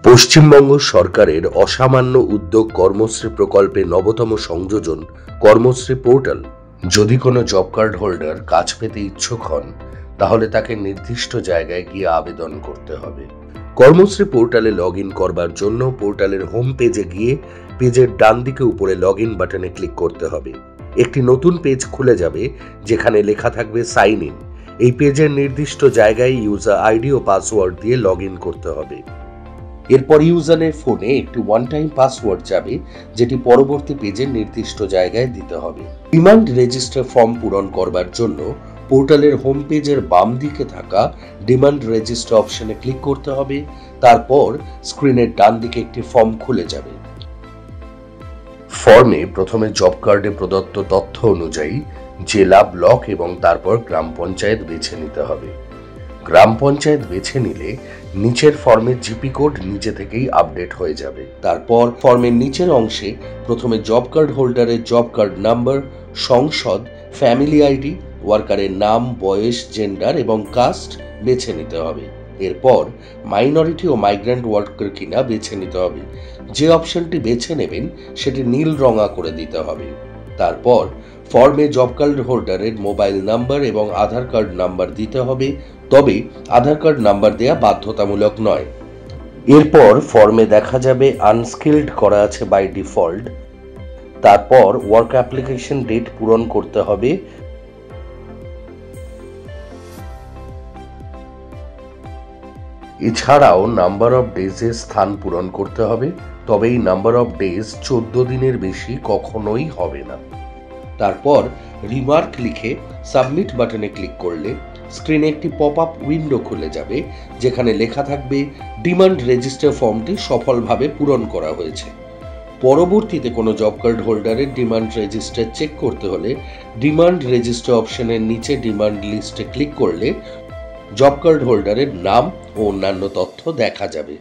পশ্চিমবঙ্গ সরকারের অসামান্য উদ্যোগ কর্মশ্রী প্রকল্পে নবতম সংযোজন কর্মশ্রী পোর্টাল। যদি কোনো জব কার্ড হোল্ডার কাজ পেতে ইচ্ছুক হন, তাহলে তাকে নির্দিষ্ট জায়গায় গিয়ে আবেদন করতে হবে। কর্মশ্রী পোর্টালে লগ ইন করবার জন্য পোর্টালের হোম পেজে গিয়ে পেজের ডান দিকে উপরে লগ ইন বাটনে ক্লিক করতে হবে। একটি নতুন পেজ খুলে যাবে যেখানে লেখা থাকবে সাইন ইন। এই পেজের নির্দিষ্ট জায়গায় ইউজার আইডি ও পাসওয়ার্ড দিয়ে লগ ইন করতে হবে। এরপর ইউজারের ফোনে একটি ওয়ান টাইম পাসওয়ার্ড যাবে, যেটি পরবর্তী পেজের নির্দিষ্ট জায়গায় দিতে হবে। ডিমান্ড রেজিস্টার ফর্ম পূরণ করবার জন্য পোর্টালের হোম পেজের বাম দিকে থাকা ডিমান্ড রেজিস্টার অপশনে ক্লিক করতে হবে। তারপর স্ক্রিনের ডান দিকে একটি ফর্ম খুলে যাবে। ফর্মে প্রথমে জব কার্ডে প্রদত্ত তথ্য অনুযায়ী জেলা, ব্লক এবং তারপর গ্রাম পঞ্চায়েত বেছে নিতে হবে। গ্রাম পঞ্চায়েত বেছে নিলে নিচের ফর্মের জিপি কোড নিচে থেকেই আপডেট হয়ে যাবে। তারপর ফর্মের নিচের অংশে প্রথমে জব কার্ড হোল্ডারের জব কার্ড নাম্বার, সংসদ, ফ্যামিলি আইডি, ওয়ার্কারের নাম, বয়স, জেন্ডার এবং কাস্ট বেছে নিতে হবে। এরপর মাইনরিটি ও মাইগ্রেন্ট ওয়ার্কার কিনা বেছে নিতে হবে। যে অপশনটি বেছে নেবেন সেটি নীল রঙা করে দিতে হবে। তারপর ফর্মে জব কার্ড হোল্ডারের মোবাইল নাম্বার এবং আধার কার্ড নাম্বার দিতে হবে, তবে আধার কার্ড নাম্বার দেয়া বাধ্যতামূলক নয়। এরপর ফর্মে দেখা যাবে আনস্কিলড করা আছে বাই ডিফল্ট। তারপর ওয়ার্ক অ্যাপ্লিকেশন ডেট পূরণ করতে হবে। এছাড়াও নাম্বার অফ ডেজের স্থান পূরণ করতে হবে, তবে এই নাম্বার অফ ডেজ 14 দিনের বেশি কখনোই হবে না। তারপর রিমার্ক লিখে সাবমিট বাটনে ক্লিক করলে স্ক্রিনে একটি পপ আপ উইন্ডো খুলে যাবে, যেখানে লেখা থাকবে ডিমান্ড রেজিস্টার ফর্মটি সফলভাবে পূরণ করা হয়েছে। পরবর্তীতে কোনো জব কার্ড হোল্ডারের ডিমান্ড রেজিস্টার চেক করতে হলে ডিমান্ড রেজিস্টার অপশনের নিচে ডিমান্ড লিস্টে ক্লিক করলে জব কার্ড হোল্ডারের নাম ও অন্যান্য তথ্য দেখা যাবে।